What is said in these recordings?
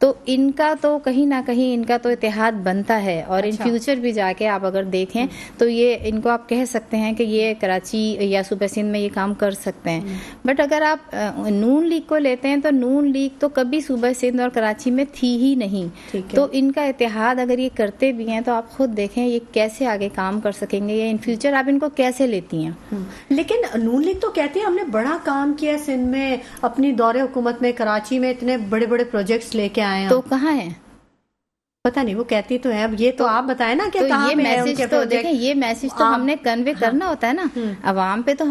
تو ان کا تو کہیں نہ کہیں ان کا تو اتحاد بنتا ہے, اور ان فیوچر بھی جا کے آپ اگر دیکھیں تو یہ ان کو آپ کہہ سکتے ہیں کہ یہ کراچی یا صوبہ سندھ میں یہ کام کر سکتے ہیں. بٹ اگر آپ نون لیگ کو لیتے ہیں تو نون لیگ تو کبھی صوبہ سندھ اور کراچی میں تھی ہی نہیں, تو ان کا اتحاد اگر یہ کرتے بھی ہیں تو آپ خود دیکھیں یہ کیسے آگے کام کر سکیں گے, یا ان فیوچر آپ ان کو کیسے لیتی ہیں. لیکن نون لیگ تو کہتی ہے ہم نے بڑا کام کیا سندھ میں, اپنی دور حکومت میں کراچی میں اتنے بڑے بڑے پروجیکٹس لے کے آئے ہیں, تو کہاں ہیں پتہ نہیں, وہ کہتی تو ہے. اب یہ تو آپ بتائیں نا کہ کہاں یہ میسج تو دیکھیں, یہ میسج تو ہم نے کنوے کرنا ہوتا ہے نا عوام پہ, تو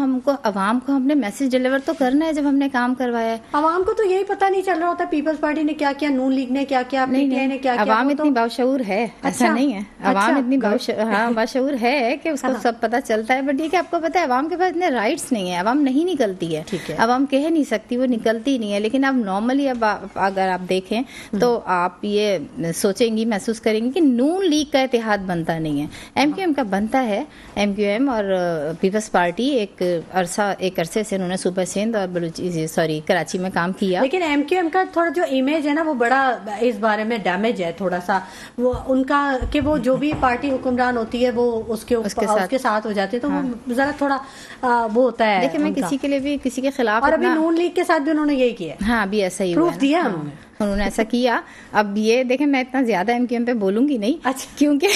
عوام کو ہم نے میسج ڈیلیور تو کرنا ہے جب ہم نے کام کروایا ہے. عوام کو تو یہی پتہ نہیں چل رہا ہوتا پیپلز پارٹی نے کیا کیا, نون لیگ نے کیا کیا, پی ٹی آئی نے کیا کیا. عوام اتنی باشعور ہے, ایسا نہیں ہے, عوام اتنی باشعور ہے کہ اس کو سب پتہ چلتا ہے. بٹ یہ کہ آپ کو پتہ ہے عوام کے پاس اتنے رائٹس نہیں ہیں, عوام نہیں نکلتی ہے, عوام کہہ نہیں سکتی, وہ نکلتی نہیں ہے. لیکن اب نارملی اب اگر آپ دیکھیں تو آپ یہ سوچیں گی, محسوس کریں گی کہ نون لیگ کا اتحاد بنتا نہیں ہے. ایم کیو ایم کا بنتا ہے. ایم کیو ایم اور پیپلز پارٹی ایک عرصے سے انہوں نے صوبہ سندھ اور کراچی میں کام کیا. لیکن ایم کیو ایم کا تھوڑا جو امیج ہے نا وہ بڑا اس بارے میں ڈیمیج ہے تھوڑا سا, وہ ان کا کہ وہ جو بھی پارٹی حکمران ہوتی ہے وہ اس کے ساتھ ہو جاتے, تو وہ ذرا تھوڑا وہ ہوتا ہے. دیکھیں میں کسی کے لیے بھی کسی کے خلاف, اور ابھی نون لیگ کے ساتھ بھی انہوں نے یہی کیا. ہاں ابھی ایسا ہی پروف دیا انہوں نے ایسا کیا. اب یہ دیکھیں میں اتنا زیادہ ایم کیو ایم پہ بولوں گی نہیں, کیونکہ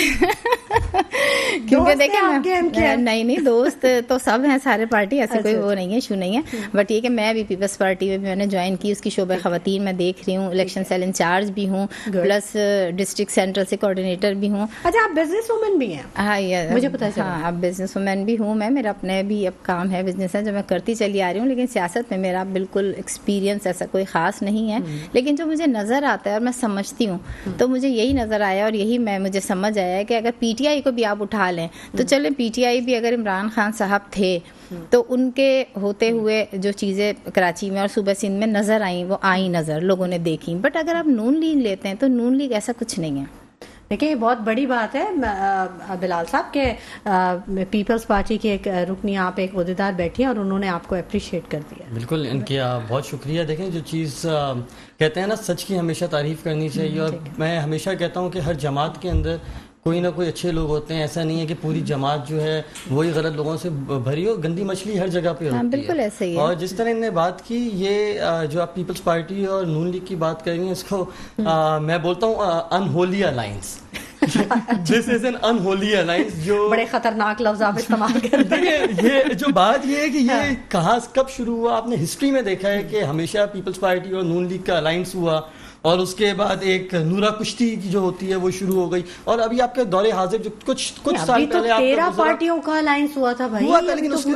دیکھیں نہیں دوست تو سب ہیں سارے پارٹی, ایسے کوئی وہ نہیں ہے, ایشو نہیں ہے. بٹ یہ کہ میں بھی پیپلز پارٹی میں میں نے جوائن کی, اس کی شعبہ خواتین میں دیکھ رہی ہوں, الیکشن سیل انچارج بھی ہوں, پلس ڈسٹرکٹ سینٹرل سے کوآرڈینیٹر بھی ہوں. اچھا آپ بزنس وومن بھی ہیں؟ ہاں مجھے پتا ہے. ہاں اب بزنس وومن بھی ہوں میں, میرا اپنے بھی اب کام ہے, بزنس ہے جو میں کرتی چلی آ رہی ہوں. لیکن سیاست میں میرا بالکل ایکسپیرینس ایسا کوئی خاص نہیں ہے. لیکن جو مجھے نظر آتا ہے اور میں سمجھتی ہوں, تو مجھے یہی نظر آیا اور یہی مجھے سمجھ آیا کہ اگر پی ٹی آئی کو بھی آپ اٹھا لیں تو چلیں, پی ٹی آئی بھی اگر عمران خان صاحب تھے تو ان کے ہوتے ہوئے جو چیزیں کراچی میں اور صوبہ سندھ میں نظر آئیں وہ آئیں نظر, لوگوں نے دیکھی. بٹ اگر آپ نون لیگ لیتے ہیں تو نون لیگ ایسا کچھ نہیں ہے. دیکھیں یہ بہت بڑی بات ہے بلال صاحب کہ پیپلز پارٹی کے ایک رکنی آپ ایک عہدیدار بیٹھی ہیں اور انہوں نے آپ کو اپریشیٹ کر دیا. بالکل, ان کی بہت شکریہ. دیکھیں جو چیز کہتے ہیں نا, سچ کی ہمیشہ تعریف کرنی چاہیے. اور میں ہمیشہ کہتا ہوں کہ ہر جماعت کے اندر کوئی نہ کوئی اچھے لوگ ہوتے ہیں. ایسا نہیں ہے کہ پوری جماعت جو ہے وہی غلط لوگوں سے بھری ہو, گندی مچھلی ہر جگہ پہ ہوتی ہے. بالکل ایسے ہی ہے. اور جس طرح ان نے بات کی, یہ جو آپ پیپلز پارٹی اور نون لیگ کی بات کر رہی ہیں, اس کو میں بولتا ہوں unholy alliance. This is an unholy alliance. جو بڑے خطرناک لفظ آپ استعمال کرتے ہیں. یہ جو بات یہ ہے کہ یہ کہاں کب شروع ہوا, آپ نے ہسٹری میں دیکھا ہے کہ ہمیشہ پیپلز پارٹی اور نون لیگ کا الائنس ہوا, اور اس کے بعد ایک نورا کشتی جو ہوتی ہے وہ شروع ہو گئی. اور ابھی آپ کے دور حاضر جو کچھ سال پہلے 13 پارٹیوں کا الائنس ہوا تھا بھائی. لیکن اس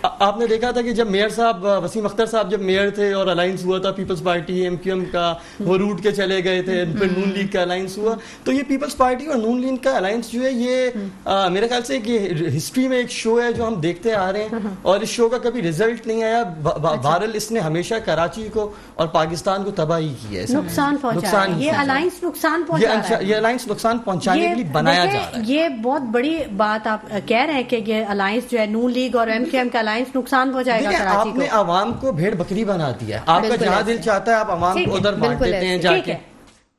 آپ نے دیکھا تھا کہ جب میئر صاحب وسیم اختر صاحب جب میئر تھے اور الائنس ہوا تھا Peoples Party M Q M کا, وہ روٹ کے چلے گئے تھے, پھر نون لیگ کا الائنس ہوا. تو یہ پیپلز پارٹی اور نون لیگ کا الائنس جو ہے یہ میرے خیال سے ہسٹری میں ایک شو ہے جو ہم دیکھتے آ رہے ہیں, اور اس شو کا کبھی ریزلٹ نہیں آیا. بہرحال اس نے ہمیشہ کراچی کو اور پاکستان کو تباہی کی ہے, نقصان پہنچایا. یہ الائنس نقصان پہنچا رہا ہے, یہ الائنس نقصان پہنچانے کے لیے بنایا جا رہا ہے. یہ بہت بڑی بات آپ کہہ رہے ہیں کہ یہ الائنس جو ہے نون لیگ اور ایم کیو ایم کا الائنس نقصان پہنچائے گا کراچی کو. آپ نے عوام کو بھیڑ بکری بنا دیا. آپ کا جہاں دل چاہتا ہے آپ عوام کو ادھر بانٹ دیتے ہیں جا کے.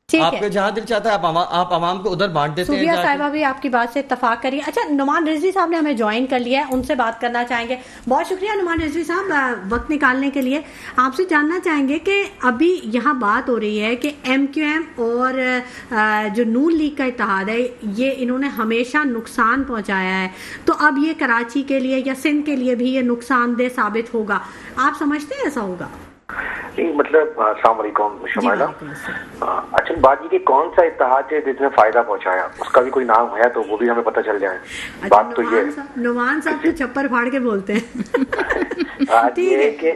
آپ کا جہاں دل چاہتا ہے آپ عوام کو ادھر بانٹ دیتے ہیں. صوبیہ صاحبہ بھی آپ کی بات سے اتفاق کریے. اچھا نعمان رضوی صاحب نے ہمیں جوائن کر لیا ہے, ان سے بات کرنا چاہیں گے. بہت شکریہ نعمان رضوی صاحب وقت نکالنے کے لیے. آپ سے جاننا چاہیں گے کہ ابھی یہاں بات ہو رہی ہے کہ ایم کیو ایم اور جو نون لیگ کا اتحاد ہے یہ انہوں نے ہمیشہ نقصان پہنچایا ہے, تو اب یہ کراچی کے لیے یا سندھ کے لیے بھی یہ نقصان دہ ثابت ہوگا. آپ سمجھتے ہیں ایسا ہوگا؟ نہیں مطلب السلام علیکم شمائلہ. اچھا بات یہ کہ کون سا اتحاد ہے جس نے فائدہ پہنچایا, اس کا بھی کوئی نام ہے تو وہ بھی ہمیں پتہ چل جائے. بات تو یہ نعمان صاحب تو چھپر پھاڑ کے بولتے ہیں. یہ ہے کہ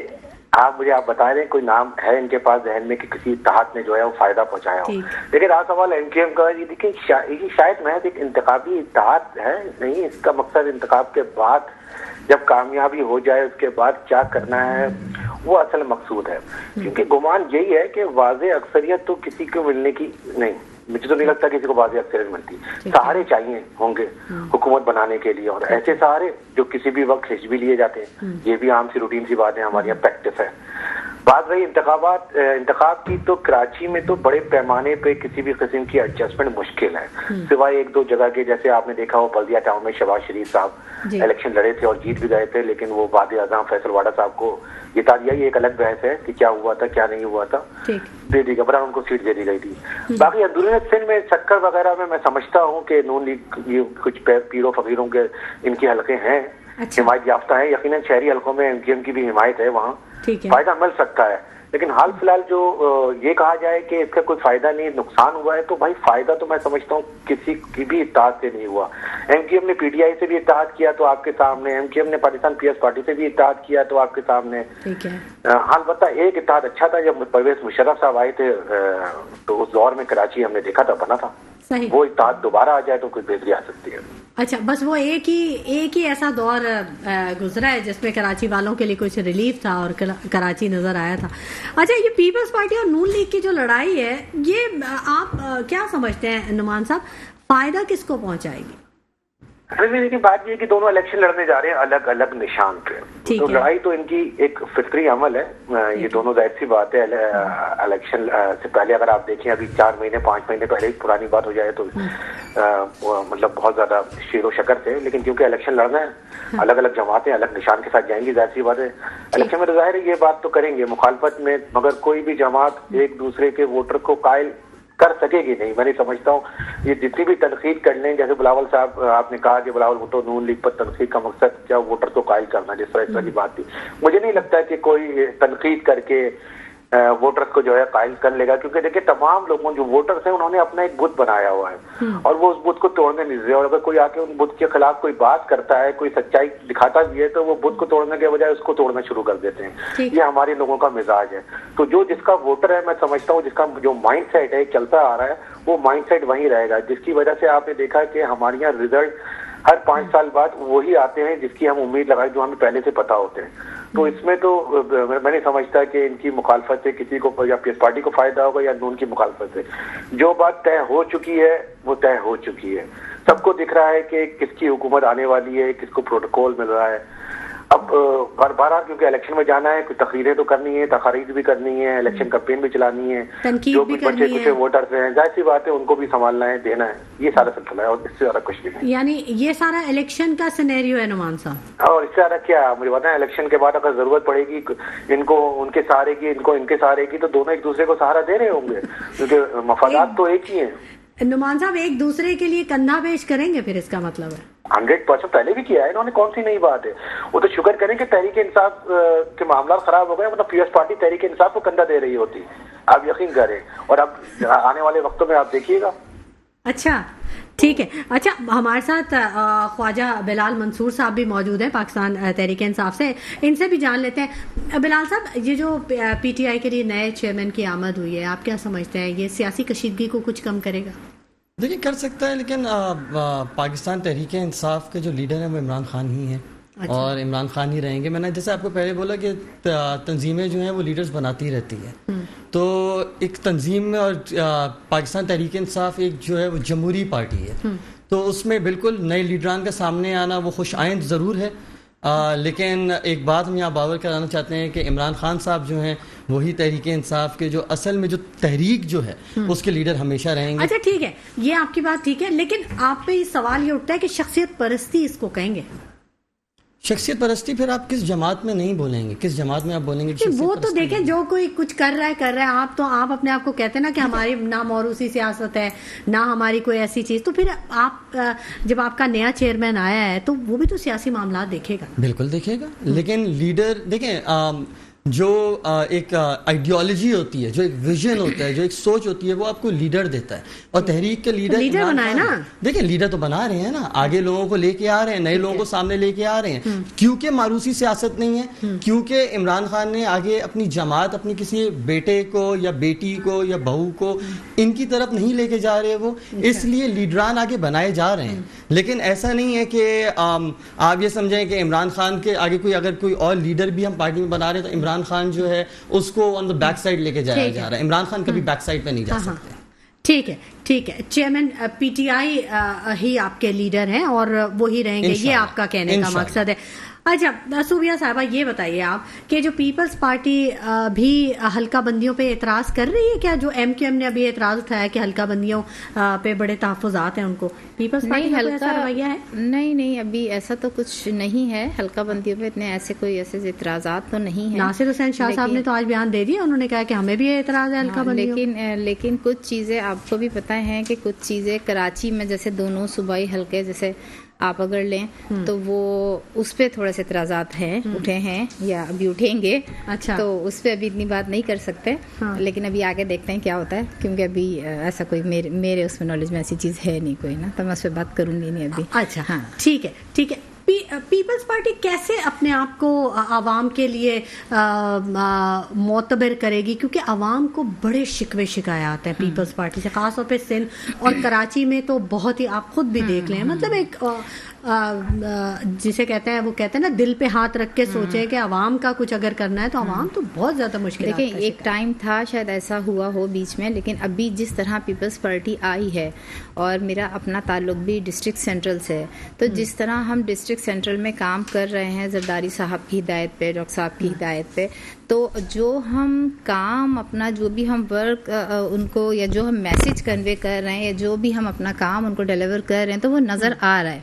آپ مجھے بتا رہے ہیں کوئی نام ہے ان کے پاس ذہن میں کہ کسی اتحاد نے جو ہے وہ فائدہ پہنچایا ہو. لیکن رہا سوال ایم کیو ایم کا, یہ دیکھیں یہ شاید محض ایک انتخابی اتحاد ہے نہیں. اس کا مقصد انتخاب کے بعد جب کامیابی ہو جائے اس کے بعد کیا کرنا ہے وہ اصل مقصود ہے. کیونکہ گمان یہی ہے کہ واضح اکثریت تو کسی کو ملنے کی نہیں, مجھے تو نہیں لگتا کسی کو واضح اکثریت ملتی. سہارے چاہیے ہوں گے حکومت بنانے کے لیے, اور ایسے سہارے جو کسی بھی وقت کھینچ بھی لیے جاتے ہیں. یہ بھی عام سی روٹین سی بات ہے, ہمارے یہاں پریکٹس ہے. بات رہی انتخاب کی، تو کراچی میں تو بڑے پیمانے پہ کسی بھی قسم کی ایڈجسٹمنٹ مشکل ہے، سوائے ایک دو جگہ کے، جیسے آپ نے دیکھا ہو بلدیہ ٹاؤن میں شہباز شریف صاحب الیکشن لڑے تھے اور جیت بھی گئے تھے، لیکن وہ وزیر اعظم فیصل واڈا صاحب کو جتا دیا. یہ ایک الگ بحث ہے کہ کیا ہوا تھا کیا نہیں ہوا تھا، دے دی گبران ان کو سیٹ دے دی گئی تھی. باقی اندرون سندھ میں چکر وغیرہ میں سمجھتا ہوں کہ نون لیگ کچھ پیروں فقیروں کے ان کے حلقے ہیں، حمایت یافتہ ہیں. یقیناً شہری حلقوں میں MQM کی بھی حمایت ہے، وہاں فائدہ مل سکتا ہے. لیکن حال فی الحال جو یہ کہا جائے کہ اس کا کوئی فائدہ نہیں نقصان ہوا ہے، تو بھائی فائدہ تو میں سمجھتا ہوں کسی کی بھی اتحاد سے نہیں ہوا. MQM نے PTI سے بھی اتحاد کیا تو آپ کے سامنے، MQM نے پاکستان PS پارٹی سے بھی اتحاد کیا تو آپ کے سامنے. البتہ ایک اتحاد اچھا تھا جب پرویز مشرف صاحب آئے تھے تو اس دور میں کراچی ہم نے دیکھا تھا بنا تھا. وہ اتحاد دوبارہ آ جائے تو کوئی بہتری آ سکتی ہے. اچھا، بس وہ ایک ہی ایسا دور گزرا ہے جس میں کراچی والوں کے لیے کچھ ریلیف تھا اور کراچی نظر آیا تھا. اچھا، یہ پیپلز پارٹی اور نون لیگ کی جو لڑائی ہے، یہ آپ کیا سمجھتے ہیں نعمان صاحب، فائدہ کس کو پہنچائے گی؟ لیکن بات یہ ہے کہ دونوں الیکشن لڑنے جا رہے ہیں الگ الگ نشان پہ، تو لڑائی تو ان کی ایک فطری عمل ہے. یہ دونوں ظاہر سی بات ہے، الیکشن سے پہلے اگر آپ دیکھیں ابھی 4 مہینے 5 مہینے پہلے ایک پرانی بات ہو جائے تو مطلب بہت زیادہ شیر و شکر تھے. لیکن کیونکہ الیکشن لڑنا ہے، الگ الگ جماعتیں الگ نشان کے ساتھ جائیں گی، ظاہر سی بات ہے الیکشن میں تو ظاہر ہے یہ بات تو کریں گے مخالفت میں، مگر کوئی بھی جماعت ایک دوسرے کے ووٹر کو قائل کر سکے گی نہیں. میں نہیں سمجھتا ہوں یہ جتنی بھی تنقید کر لیں، جیسے بلاول صاحب آپ نے کہا کہ بلاول بھٹو نون لیگ پر تنقید کا مقصد کیا ووٹر کو قائل کرنا، جس طرح کی بات تھی. مجھے نہیں لگتا کہ کوئی تنقید کر کے ووٹرز کو جو ہے قائل کر لے گا، کیونکہ دیکھیں تمام لوگوں جو ووٹرز ہیں انہوں نے اپنا ایک بت بنایا ہوا ہے اور وہ اس بت کو توڑنے نہیں دے. اور اگر کوئی آ کے ان بت کے خلاف کوئی بات کرتا ہے، کوئی سچائی دکھاتا بھی ہے، تو وہ بت کو توڑنے کے بجائے اس کو توڑنا شروع کر دیتے ہیں. یہ ہمارے لوگوں کا مزاج ہے. تو جس کا ووٹر ہے، میں سمجھتا ہوں جس کا جو مائنڈ سیٹ ہے چلتا آ رہا ہے، وہ مائنڈ سیٹ وہیں رہے گا. جس کی وجہ سے آپ نے دیکھا کہ ہمارے یہاں ریزلٹ ہر 5 سال بعد وہی آتے ہیں جس کی ہم امید لگائیں، جو ہمیں پہلے سے پتا ہوتے ہیں. تو اس میں تو میں نہیں سمجھتا کہ ان کی مخالفت سے کسی کو یا PS پارٹی کو فائدہ ہوگا یا نون کی مخالفت سے. جو بات طے ہو چکی ہے وہ طے ہو چکی ہے. سب کو دکھ رہا ہے کہ کس کی حکومت آنے والی ہے، کس کو پروٹوکول مل رہا ہے. اب بار کیونکہ الیکشن میں جانا ہے، کچھ تقریریں تو کرنی ہے، تقاریر بھی کرنی ہے، الیکشن کمپین بھی چلانی ہے، جو کچھ بچے کچھ ووٹرز ہیں ظاہر سی بات ہے ان کو بھی سنبھالنا ہے، دینا ہے. یہ سارا سلسلہ ہے اور اس سے زیادہ کچھ بھی نہیں. یعنی یہ سارا الیکشن کا سینیریو ہے نعمان صاحب. اور اس سے زیادہ کیا مجھے بتائیں، الیکشن کے بعد اگر ضرورت پڑے گی ان کو ان کے سہارے کی، ان کو ان کے سہارے کی، تو دونوں ایک دوسرے کو سہارا دے رہے ہوں گے کیونکہ مفادات تو ایک ہی ہیں. نعمان صاحب ایک دوسرے کے لیے کندھا پیش کریں گے، پھر اس کا مطلب ہے 100% پہلے بھی کیا ہے انہوں نے. کون سی نئی بات ہے؟ وہ تو شکر کریں کہ تحریک انصاف کے معاملات خراب ہو گئے، مطلب PS پارٹی تحریک انصاف کو کندھا دے رہی ہوتی. آپ یقین کریں، اور اب آنے والے وقتوں میں آپ دیکھیے گا. اچھا ٹھیک ہے. اچھا، ہمارے ساتھ خواجہ بلال منصور صاحب بھی موجود ہیں پاکستان تحریک انصاف سے، ان سے بھی جان لیتے ہیں. بلال صاحب، یہ جو PTI کے لیے نئے چیئرمین کی آمد ہوئی ہے، آپ کیا سمجھتے ہیں یہ سیاسی کشیدگی کو کچھ کم کرے گا؟ دیکھیں کر سکتا ہے، لیکن پاکستان تحریک انصاف کے جو لیڈر ہیں وہ عمران خان ہی ہیں. اور عمران خان ہی رہیں گے. میں نے جیسے آپ کو پہلے بولا کہ تنظیمیں جو ہیں وہ لیڈرز بناتی رہتی ہیں، تو ایک تنظیم میں اور پاکستان تحریک انصاف ایک جو ہے وہ جمہوری پارٹی ہے، تو اس میں بالکل نئے لیڈران کا سامنے آنا وہ خوش آئند ضرور ہے. لیکن ایک بات ہم یہاں باور کرانا چاہتے ہیں کہ عمران خان صاحب جو ہیں وہی تحریک انصاف کے جو اصل میں جو تحریک جو ہے اس کے لیڈر ہمیشہ رہیں گے. اچھا ٹھیک ہے، یہ آپ کی بات ٹھیک ہے، لیکن آپ پہ سوال یہ اٹھتا ہے کہ شخصیت پرستی اس کو کہیں گے. شخصیت پرستی پھر آپ کس جماعت میں نہیں بولیں گے، کس جماعت میں آپ بولیں گے؟ وہ تو دیکھیں جو کوئی کچھ کر رہا ہے آپ اپنے آپ کو کہتے ہیں نا کہ ہماری نہ موروثی سیاست ہے نہ ہماری کوئی ایسی چیز. تو پھر آپ جب آپ کا نیا چیئرمین آیا ہے تو وہ بھی تو سیاسی معاملات دیکھے گا. بالکل دیکھے گا، لیکن لیڈر دیکھیں جو ایک آئیڈیالوجی ہوتی ہے، جو ایک ویژن ہوتا ہے، جو ایک سوچ ہوتی ہے، وہ آپ کو لیڈر دیتا ہے. اور تحریک کے لیڈر بنائے نا، دیکھیں لیڈر تو بنا رہے ہیں نا، آگے لوگوں کو لے کے آ رہے ہیں، نئے لوگوں کو سامنے لے کے آ رہے ہیں. کیونکہ ماروثی سیاست نہیں ہے، کیونکہ عمران خان نے آگے اپنی جماعت اپنی کسی بیٹے کو یا بیٹی کو یا بہو کو ان کی طرف نہیں لے کے جا رہے وہ، اس لیے لیڈران آگے بنائے جا رہے ہیں. لیکن ایسا نہیں ہے کہ آپ یہ سمجھیں کہ عمران خان کے آگے اگر کوئی اور لیڈر بھی ہم پارٹی میں بنا رہے ہیں تو عمران خان جو ہے اس کو آن دا بیک سائڈ لے کے جایا جا رہا ہے. عمران خان کبھی بیک سائڈ پہ نہیں جا سکتے. ٹھیک ہے. ٹھیک ہے, چیئرمین PTI ہی آپ کے لیڈر ہیں اور وہی رہیں گے, یہ آپ کا کہنے کا مقصد ہے. اچھا صوبیہ صاحبہ, یہ بتائیے آپ کہ جو پیپلز پارٹی بھی حلقہ بندیوں پہ اعتراض کر رہی ہے کیا؟ جو MQM نے ابھی اعتراض اٹھایا کہ حلقہ بندیوں پہ بڑے تحفظات ہیں ان کو, پیپلز پارٹی کا کوئی ایسا رویہ ہے؟ نہیں, ابھی ایسا تو کچھ نہیں ہے. حلقہ بندیوں پہ اتنے ایسے اعتراضات تو نہیں ہیں. ناصر حسین شاہ صاحب نے تو آج بیان دے دیا, انہوں نے کہا کہ ہمیں بھی اعتراض ہے حلقہ بندیوں. لیکن کچھ چیزیں آپ کو بھی پتہ ہیں کہ کچھ چیزیں کراچی میں جیسے دونوں صوبائی حلقے جیسے آپ اگر لیں تو وہ اس پہ تھوڑے سے اعتراضات ہیں, اٹھے ہیں یا ابھی اٹھیں گے. اچھا, تو اس پہ ابھی اتنی بات نہیں کر سکتے, لیکن ابھی آگے دیکھتے ہیں کیا ہوتا ہے, کیونکہ ابھی ایسا کوئی میرے اس میں نالج میں ایسی چیز ہے نہیں کوئی نا, تو میں اس پہ بات کروں گی نہیں ابھی. اچھا ہاں ٹھیک ہے. پیپلز پارٹی کیسے اپنے آپ کو عوام کے لیے معتبر کرے گی؟ کیونکہ عوام کو بڑے شکوے شکایات ہیں پیپلز پارٹی سے, خاص طور پہ سندھ اور کراچی میں تو بہت ہی, آپ خود بھی دیکھ لیں, مطلب ایک جسے کہتے ہیں, وہ کہتے ہیں نا دل پہ ہاتھ رکھ کے سوچیں کہ عوام کا کچھ اگر کرنا ہے تو عوام تو بہت زیادہ مشکل. دیکھیں ایک ٹائم تھا شاید ایسا ہوا ہو بیچ میں, لیکن ابھی جس طرح پیپلز پارٹی آئی ہے, اور میرا اپنا تعلق بھی ڈسٹرکٹ سینٹرل سے ہے, تو جس طرح ہم ڈسٹرکٹ سینٹرل میں کام کر رہے ہیں زرداری صاحب کی ہدایت پہ, ڈاکٹر صاحب کی ہدایت پہ, تو جو ہم کام اپنا جو بھی ہم ورک ان کو یا جو ہم میسج کنوے کر رہے ہیں یا جو بھی ہم اپنا کام ان کو ڈیلیور کر رہے ہیں تو وہ نظر آ رہا ہے.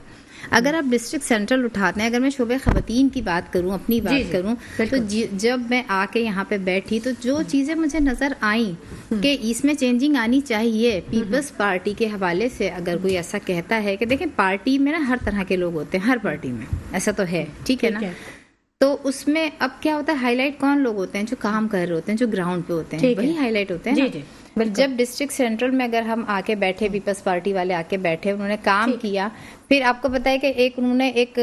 اگر آپ ڈسٹرکٹ سینٹرل اٹھاتے ہیں, اگر میں شعبہ خواتین کی بات کروں, اپنی بات کروں, تو جب میں آ کے یہاں پہ بیٹھی تو جو چیزیں مجھے نظر آئیں کہ اس میں چینجنگ آنی چاہیے پیپلز پارٹی کے حوالے سے, اگر کوئی ایسا کہتا ہے کہ دیکھیں پارٹی میں نا ہر طرح کے لوگ ہوتے ہیں, ہر پارٹی میں ایسا تو ہے, ٹھیک ہے نا, تو اس میں اب کیا ہوتا ہے, ہائی لائٹ کون لوگ ہوتے ہیں؟ جو کام کر رہے ہوتے ہیں, جو گراؤنڈ پہ ہوتے ہیں, وہی ہائی لائٹ ہوتے ہیں. جب ڈسٹرکٹ سینٹرل میں اگر ہم آ کے بیٹھے, پیپلز پارٹی والے آ کے بیٹھے, انہوں نے کام کیا, پھر آپ کو پتا ہے کہ انہوں نے ایک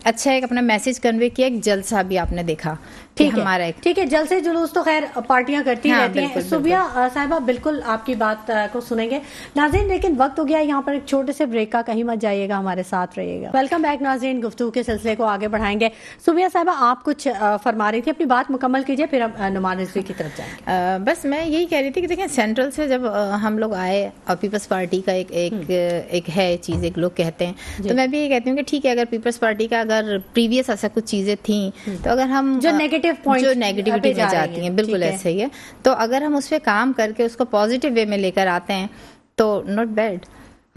اچھا ایک اپنا میسج کنوے کیا, ایک جلسہ بھی آپ نے دیکھا, ٹھیک ہے, جلسے جلوس تو خیر پارٹیاں کرتی رہتی ہیں. صوبیہ صاحبہ بالکل آپ کی بات کو سنیں گے ناظرین, لیکن وقت ہو گیا یہاں پر ایک چھوٹے سے بریک کا, کہیں مت جائیے گا, ہمارے ساتھ رہیے گا. ویلکم بیک ناظرین, گفتگو کے سلسلے کو آگے بڑھائیں گے. صوبیہ صاحبہ آپ کچھ فرما رہی تھی, اپنی بات مکمل کیجیے, پھر ہم نعمان رضوی کی طرف جائیں گے. بس میں یہی کہہ رہی تھی کہ دیکھیں سینٹرل سے جب ہم لوگ آئے, اور پیپلز پارٹی کا ایک ہے چیز, ایک لوگ کہتے ہیں, تو میں بھی یہ کہتی ہوں کہ ٹھیک ہے, اگر پیپلز پارٹی کا اگر پریویس ایسا کچھ چیزیں تھیں, تو اگر ہم جو نیگیٹیوٹی میں جاتی ہیں, بالکل ایسا ہی ہے, تو اگر ہم اس پہ کام کر کے اس کو پازیٹیو وے میں لے کر آتے ہیں تو ناٹ بیڈ.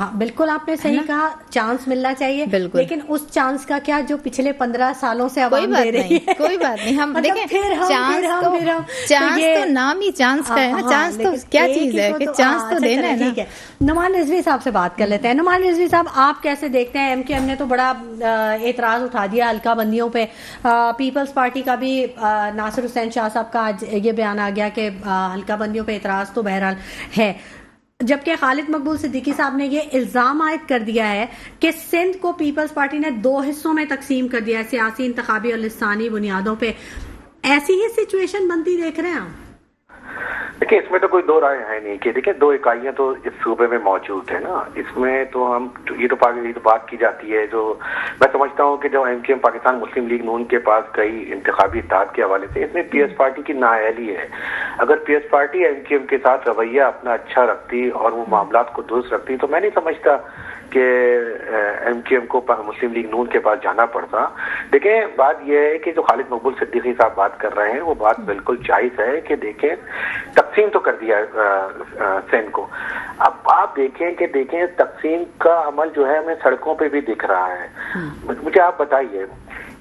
ہاں بالکل آپ نے صحیح کہا, چانس ملنا چاہیے, لیکن اس چانس کا کیا جو پچھلے 15 سالوں سے عوام دے رہی ہے؟ کوئی بات نہیں, ہم دیکھیں چانس تو نام ہی چانس کا ہے نا, چانس تو کیا چیز ہے کہ چانس تو دینا ہے نا. ٹھیک ہے, نعمان رضوی صاحب سے بات کر لیتے ہیں. نعمان رضوی صاحب, آپ کیسے دیکھتے ہیں, MQM نے تو بڑا اعتراض اٹھا دیا حلقہ بندیوں پہ, پیپلز پارٹی کا بھی ناصر حسین شاہ صاحب کا آج یہ بیان آ گیا کہ حلقہ بندیوں پہ اعتراض تو بہرحال ہے, جبکہ خالد مقبول صدیقی صاحب نے یہ الزام عائد کر دیا ہے کہ سندھ کو پیپلز پارٹی نے 2 حصوں میں تقسیم کر دیا ہے, سیاسی, انتخابی اور لسانی بنیادوں پہ. ایسی ہی سچویشن بنتی دیکھ رہے ہیں آپ؟ دیکھیں اس میں تو کوئی دو رائے ہے نہیں کہ دیکھیں 2 اکائیاں تو اس صوبے میں موجود ہیں نا, اس میں تو ہم یہ تو بات کی جاتی ہے, جو میں سمجھتا ہوں کہ جو MQM پاکستان مسلم لیگ نون کے پاس گئی انتخابی اتحاد کے حوالے سے, اس میں PS پارٹی کی نااہلی ہے. اگر PS پارٹی MQM کے ساتھ رویہ اپنا اچھا رکھتی اور وہ معاملات کو درست رکھتی تو میں نہیں سمجھتا کہ MQM کو مسلم لیگ نون کے پاس جانا پڑتا. دیکھیں بات یہ ہے کہ جو خالد مقبول صدیقی صاحب بات کر رہے ہیں وہ بات بالکل جائز ہے کہ دیکھیں تقسیم تو کر دیا سندھ کو. اب آپ دیکھیں تقسیم کا عمل جو ہے ہمیں سڑکوں پہ بھی دکھ رہا ہے. مجھے آپ بتائیے,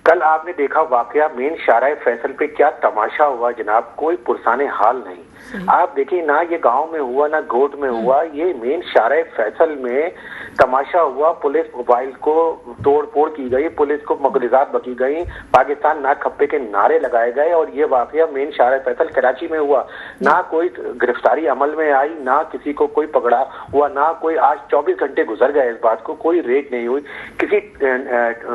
کل آپ نے دیکھا واقعہ مین شارع فیصل پہ کیا تماشا ہوا جناب, کوئی پرسان حال نہیں. آپ دیکھیں نہ یہ گاؤں میں ہوا نہ گوٹ میں ہوا, یہ مین شارع فیصل میں تماشا ہوا. پولیس موبائل کو توڑ پھوڑ کی گئی, پولیس کو مغرضات بکی گئی, پاکستان نہ کھپے کے نعرے لگائے گئے, اور یہ واقعہ مین شارع فیصل کراچی میں ہوا. نہ کوئی گرفتاری عمل میں آئی, نہ کسی کو کوئی پکڑا ہوا, نہ کوئی, آج 24 گھنٹے گزر گئے اس بات کو, کوئی ریٹ نہیں ہوئی, کسی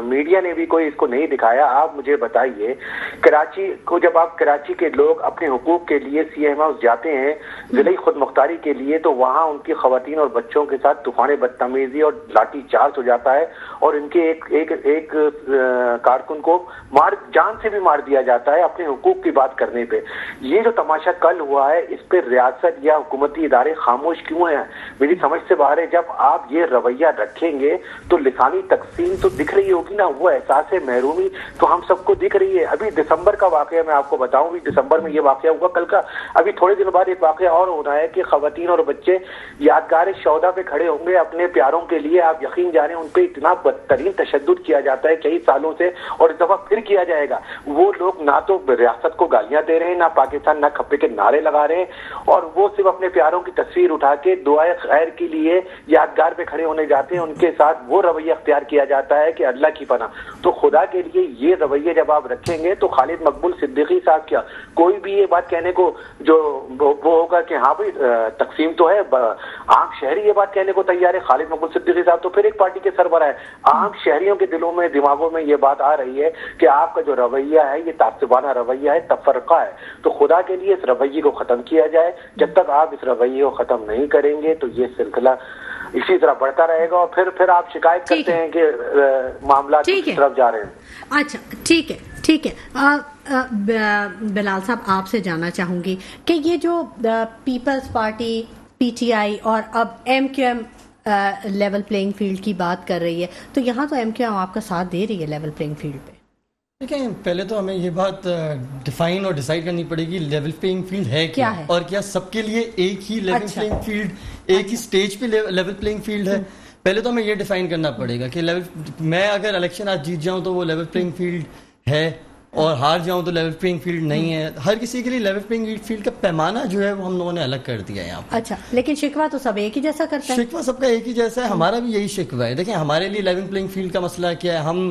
میڈیا نے بھی کوئی اس کو نہیں دکھایا. آپ مجھے بتائیے کراچی کو, جب آپ کراچی کے لوگ اپنے حقوق کے لیے CMA ہاؤس جاتے ہیں ضلعی خود مختاری کے لیے تو وہاں ان کی خواتین اور بچوں کے ساتھ طوفان بدتمیزی اور لاٹھی چارج ہو جاتا ہے اور ان کے ایک کارکن کو جان سے بھی مار دیا جاتا ہے اپنے حقوق کی بات کرنے پہ. یہ جو تماشا کل ہوا ہے اس پہ ریاست یا حکومتی ادارے خاموش کیوں ہیں؟ میری سمجھ سے باہر ہے. جب آپ یہ رویہ رکھیں گے تو لسانی تقسیم تو دکھ رہی ہوگی نا, وہ احساس محرومی تو ہم سب کو دکھ رہی ہے. ابھی دسمبر کا واقعہ میں آپ کو بتاؤں, دسمبر میں یہ واقعہ ہوا کل کا, ابھی تھوڑے دن بعد ایک واقعہ اور ہونا ہے کہ خواتین اور بچے یادگار شہدا پہ کھڑے ہوں گے اپنے پیاروں کے لیے. آپ یقین جانیں ان پہ اتنا بدترین تشدد کیا جاتا ہے کئی سالوں سے اور اس دفعہ پھر کیا جائے گا. وہ لوگ نہ تو ریاست کو گالیاں دے رہے ہیں, نہ پاکستان نہ کھپے کے نعرے لگا رہے ہیں, اور وہ صرف اپنے پیاروں کی تصویر اٹھا کے دعائے خیر کے لیے یادگار پہ کھڑے ہونے جاتے ہیں. ان کے ساتھ وہ رویہ اختیار کیا جاتا ہے کہ اللہ کی پناہ. تو خدا کے لیے یہ رویہ جب آپ رکھیں گے تو خالد مقبول صدیقی صاحب کیا کوئی بھی یہ بات کہنے کو جو وہ ہوگا کہ ہاں بھائی تقسیم تو ہے, عام شہری یہ بات کہنے کو تیار ہے. خالد مقبول صدیقی صاحب تو پھر ایک پارٹی کے سربراہ ہے. عام شہریوں کے دلوں میں دماغوں میں یہ بات آ رہی ہے کہ آپ کا جو رویہ ہے یہ تعصبانہ رویہ ہے, تفرقہ ہے. تو خدا کے لیے اس رویے کو ختم کیا جائے. جب تک آپ اس رویے کو ختم نہیں کریں گے تو یہ سلسلہ اسی طرح بڑھتا رہے گا اور پھر آپ شکایت کرتے ہیں کہ معاملات کی طرف جا رہے ہیں. اچھا ٹھیک ہے. بلال صاحب آپ سے جاننا چاہوں گی کہ یہ جو Peoples Party P T I اور اب M Q M level playing field کی بات کر رہی ہے, تو یہاں تو ایم کیو ایم آپ کا ساتھ دے رہی ہے لیول پلینگ فیلڈ پہ. دیکھیں پہلے تو ہمیں یہ بات ڈیفائن اور ڈیسائیڈ کرنی پڑے گی لیول پلینگ فیلڈ ہے کیا ہے, اور کیا سب کے لیے ایک ہی لیول پلینگ فیلڈ, ایک ہی سٹیج پہ لیول پلینگ فیلڈ ہے. پہلے تو ہمیں یہ ڈیفائن کرنا پڑے گا کہ میں اگر الیکشن آج جیت جاؤں تو وہ لیول پلینگ فیلڈ ہے, اور ہار جاؤں تو لیول پلینگ فیلڈ نہیں ہے. ہر کسی کے لیے لیول پلینگ فیلڈ کا پیمانہ جو ہے وہ ہم لوگوں نے الگ کر دیا ہے یہاں پر. اچھا, لیکن شکوہ تو سب ایک ہی جیسا کرتے ہیں. شکوہ سب کا ایک ہی جیسا ہے, ہمارا بھی یہی شکوہ ہے. دیکھیں ہمارے لیے لیول پلینگ فیلڈ کا مسئلہ کیا ہے, ہم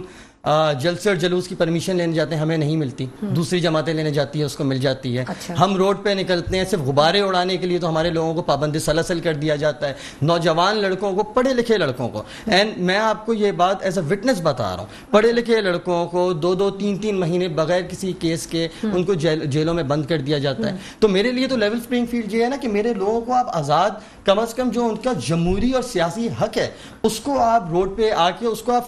جلسے اور جلوس کی پرمیشن لینے جاتے ہیں, ہمیں نہیں ملتی, دوسری جماعتیں لینے جاتی ہے اس کو مل جاتی ہے. ہم روڈ پہ نکلتے ہیں صرف غبارے اڑانے کے لیے تو ہمارے لوگوں کو پابند سلاسل کر دیا جاتا ہے, نوجوان لڑکوں کو, پڑھے لکھے لڑکوں کو. اینڈ میں آپ کو یہ بات ایز اے وٹنس بتا رہا ہوں, پڑھے لکھے لڑکوں کو 2-3 مہینے بغیر کسی کیس کے ان کو جیلوں میں بند کر دیا جاتا ہے. تو میرے لیے تو لیول پلینگ فیلڈ یہ ہے نا کہ میرے لوگوں کو آپ آزاد, کم از کم جو ان کا جمہوری اور سیاسی حق ہے اس کو آپ روڈ پہ آ کے اس کو آپ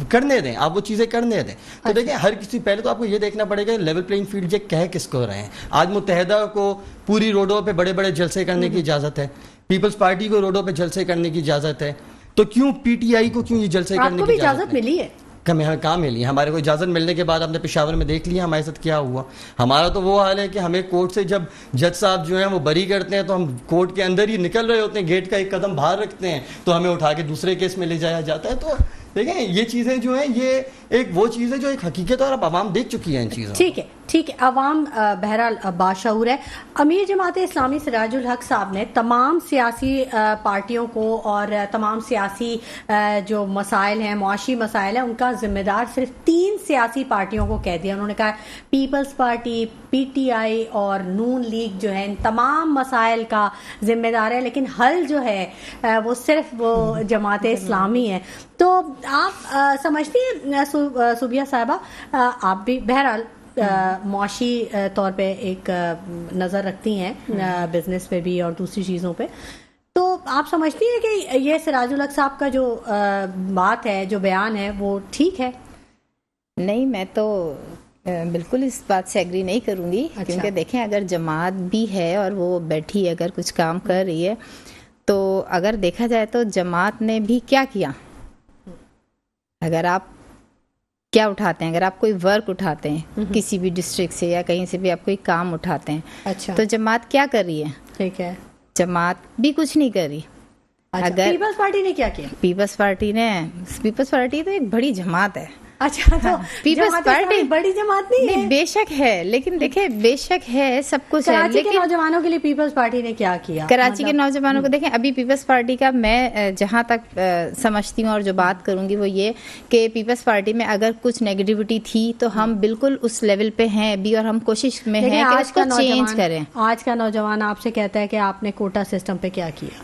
کرنے دیں, آپ وہ چیزیں کرنے دیں. تو دیکھیں ہر کسی, پہلے تو آپ کو یہ دیکھنا پڑے گا لیول پلینگ فیلڈ یہ کہہ کس کو رہے ہیں. آج متحدہ کو پوری روڈوں پہ بڑے بڑے جلسے کرنے کی اجازت ہے, پیپلز پارٹی کو روڈوں پہ جلسے کرنے کی اجازت ہے, تو کیوں پی ٹی آئی کو کیوں یہ جلسے کرنے کی اجازت ملی ہے؟ ہمیں کہاں ملی؟ ہمارے کو اجازت ملنے کے بعد آپ نے پشاور میں دیکھ لیا ہمارے ساتھ کیا ہوا. ہمارا تو وہ حال ہے کہ ہمیں کورٹ سے جب جج صاحب جو ہیں وہ بری کرتے ہیں تو ہم کورٹ کے اندر ہی نکل رہے ہوتے ہیں, گیٹ کا ایک قدم باہر رکھتے ہیں تو ہمیں اٹھا کے دوسرے کیس میں لے جایا جاتا ہے. تو دیکھیں یہ چیزیں جو ہیں یہ ایک وہ چیز ہے جو ایک حقیقت اور اب عوام دیکھ چکی ہے ان چیزوں. ٹھیک ہے, عوام بہرحال باشعور ہے. امیر جماعت اسلامی سراج الحق صاحب نے تمام سیاسی پارٹیوں کو اور تمام سیاسی جو مسائل ہیں, معاشی مسائل ہیں, ان کا ذمہ دار صرف 3 سیاسی پارٹیوں کو کہہ دیا. انہوں نے کہا Peoples Party, P T I اور نون لیگ جو ہے ان تمام مسائل کا ذمہ دار ہے, لیکن حل جو ہے وہ صرف وہ جماعت اسلامی ہے. تو آپ سمجھتی ہیں صوبیہ صاحبہ, آپ بھی بہرحال معاشی طور پہ ایک نظر رکھتی ہیں, بزنس پہ بھی اور دوسری چیزوں پہ, تو آپ سمجھتی ہیں کہ یہ سراج الحق صاحب کا جو بات ہے, جو بیان ہے, وہ ٹھیک ہے؟ نہیں, میں تو بالکل اس بات سے ایگری نہیں کروں گی. کیونکہ دیکھیں اگر جماعت بھی ہے اور وہ بیٹھی ہے, اگر کچھ کام کر رہی ہے, تو اگر دیکھا جائے تو جماعت نے بھی کیا کیا. اگر آپ کیا اٹھاتے ہیں, اگر آپ کوئی ورک اٹھاتے ہیں کسی بھی ڈسٹرکٹ سے یا کہیں سے بھی آپ کوئی کام اٹھاتے ہیں, تو جماعت کیا کر رہی ہے؟ ٹھیک ہے, جماعت بھی کچھ نہیں کر رہی. اگر پیپلز پارٹی نے کیا کیا؟ پیپلز پارٹی تو ایک بڑی جماعت ہے. اچھا, تو پیپلز پارٹی بڑی جماعت نہیں ہے؟ بے شک ہے, لیکن دیکھیں بے شک ہے, سب کچھ ہے, لیکن نوجوانوں کے لیے پیپلز پارٹی نے کیا کیا؟ کراچی کے نوجوانوں کو دیکھیں, ابھی پیپلز پارٹی کا میں جہاں تک سمجھتی ہوں اور جو بات کروں گی وہ یہ کہ پیپلز پارٹی میں اگر کچھ نیگیٹیوٹی تھی تو ہم بالکل اس لیول پہ ہیں ابھی, اور ہم کوشش میں ہیں کہ اس کو چینج کریں. آج کا نوجوان آپ سے کہتا ہے کہ آپ نے کوٹا سسٹم پہ کیا کیا؟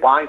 5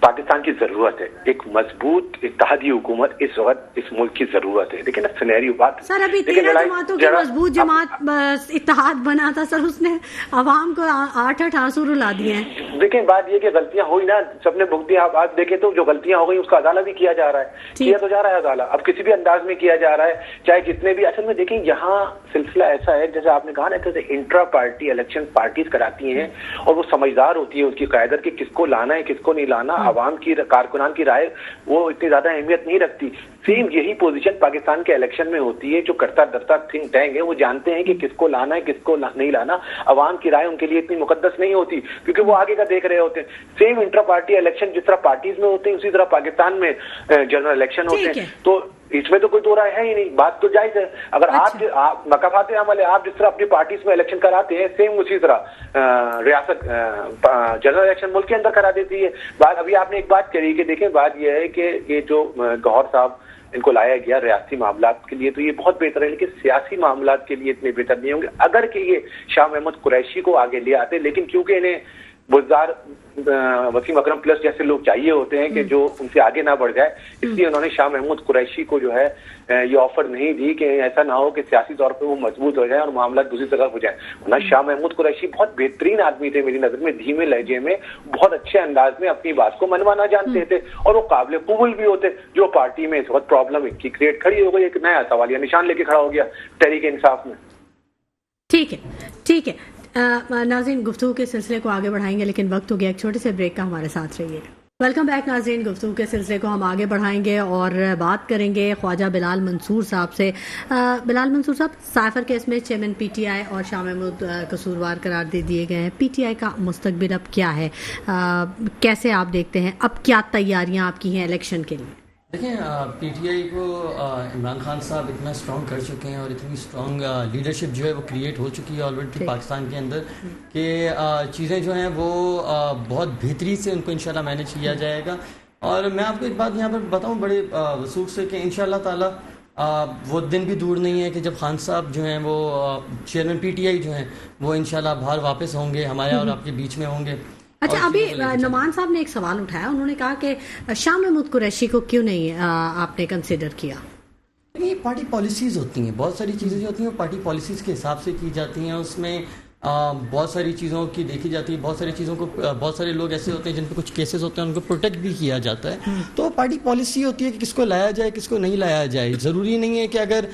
پاکستان کی ضرورت ہے، ایک مضبوط اتحادی حکومت اس وقت اس ملک کی ضرورت ہے. دیکھیں نا سینیریو بات سر، ابھی 13 جماعتوں کی مضبوط جماعت اتحاد بنا تھا سر، اس نے عوام کو 8 آنسو رلا دیے ہیں. دیکھیں بات یہ کہ غلطیاں ہوئی نا، سب نے بھگتی. آپ دیکھیں تو جو غلطیاں ہو گئی اس کا ازالہ بھی کیا جا رہا ہے، کیا تو جا رہا ہے ازالہ، اب کسی بھی انداز میں کیا جا رہا ہے، چاہے کتنے بھی. اصل میں دیکھیں یہاں سلسلہ ایسا ہے جیسے آپ نے کہا نا کہ انٹرا پارٹی الیکشن پارٹیز کراتی ہیں اور وہ سمجھدار ہوتی ہے اس کی قیادت کہ کس کو لانا ہے کس کو نہیں لانا. عوام کی کارکنان کی رائے وہ اتنی زیادہ اہمیت نہیں رکھتی. سیم یہی پوزیشن پاکستان کے الیکشن میں ہوتی ہے. جو کرتا درتا تھنک ٹینک ہے وہ جانتے ہیں کہ کس کو لانا ہے کس کو نہیں لانا. عوام کی رائے ان کے لیے اتنی مقدس نہیں ہوتی کیونکہ وہ آگے کا دیکھ رہے ہوتے ہیں. سیم انٹرا پارٹی الیکشن جس طرح پارٹیز میں ہوتے ہیں اسی طرح پاکستان میں جنرل الیکشن ہوتے ہیں. تو اس میں تو کوئی دو رائے ہے ہی نہیں، بات تو جائز ہے. اگر آپ مقافات عمل ہے، آپ جس طرح اپنی پارٹیز میں الیکشن کراتے ہیں سیم اسی طرح ریاست جنرل الیکشن ملک کے اندر کرا دیتی ہے. بات ابھی آپ نے ایک بات کری کہ دیکھیں بات یہ ہے کہ یہ جو گوہر صاحب ان کو لایا گیا ریاستی معاملات کے لیے تو یہ بہت بہتر ہے، لیکن سیاسی معاملات کے لیے اتنے بہتر نہیں ہوں گے اگر کہ یہ شاہ محمود قریشی کو آگے لے آتے. لیکن کیونکہ انہیں بزدار وسیم اکرم پلس جیسے لوگ چاہیے ہوتے ہیں کہ جو ان سے آگے نہ بڑھ جائے، اس لیے انہوں نے شاہ محمود قریشی کو جو ہے یہ آفر نہیں دی کہ ایسا نہ ہو کہ سیاسی طور پہ وہ مضبوط ہو جائے اور معاملات دوسری طرف ہو جائیں. ورنہ شاہ محمود قریشی بہت بہترین آدمی تھے میری نظر میں، دھیمے لہجے میں بہت اچھے انداز میں اپنی بات کو منوانا جانتے تھے اور وہ قابل قبول بھی ہوتے. جو پارٹی میں اس وقت پرابلم کی کریٹ کھڑی ہو گئی، ایک نیا سوالیہ نشان لے کے کھڑا ہو گیا تحریک انصاف میں. ٹھیک ہے ٹھیک ہے ناظرین، گفتگو کے سلسلے کو آگے بڑھائیں گے لیکن وقت ہو گیا ایک چھوٹے سے بریک کا. ہمارے ساتھ رہیے. ویلکم بیک ناظرین، گفتگو کے سلسلے کو ہم آگے بڑھائیں گے اور بات کریں گے خواجہ بلال منصور صاحب سے. بلال منصور صاحب، سائفر کیس میں چیئرمین پی ٹی آئی اور شاہ محمود قصوروار قرار دے دیے گئے ہیں. پی ٹی آئی کا مستقبل اب کیا ہے، کیسے آپ دیکھتے ہیں، اب کیا تیاریاں آپ کی ہیں الیکشن کے لیے؟ دیکھیں پی ٹی آئی کو عمران خان صاحب اتنا اسٹرانگ کر چکے ہیں اور اتنی اسٹرانگ لیڈرشپ جو ہے وہ کریٹ ہو چکی ہے آلریڈی پاکستان کے اندر کہ چیزیں جو ہیں وہ بہت بہتری سے ان کو انشاءاللہ مینیج کیا جائے گا. اور میں آپ کو ایک بات یہاں پر بتاؤں بڑے وثوق سے کہ انشاءاللہ تعالیٰ وہ دن بھی دور نہیں ہے کہ جب خان صاحب جو ہیں وہ چیئرمین پی ٹی آئی جو ہیں وہ انشاءاللہ باہر واپس ہوں گے، ہمارے اور آپ کے بیچ میں ہوں گے. اچھا، ابھی نعمان صاحب نے ایک سوال اٹھایا، انہوں نے کہا کہ شاہ محمود قریشی کو کیوں نہیں آپ نے کنسیڈر کیا؟ یہ پارٹی پالیسیز ہوتی ہیں، بہت ساری چیزیں جو ہوتی ہیں وہ پارٹی پالیسیز کے حساب سے کی جاتی ہیں. اس میں بہت ساری چیزوں کی دیکھی جاتی ہے، بہت ساری چیزوں کو بہت سارے لوگ ایسے ہوتے ہیں جن پہ کچھ کیسز ہوتے ہیں ان کو پروٹیکٹ بھی کیا جاتا ہے. تو پارٹی پالیسی ہوتی ہے کہ کس کو لایا جائے کس کو نہیں لایا جائے. ضروری نہیں ہے کہ اگر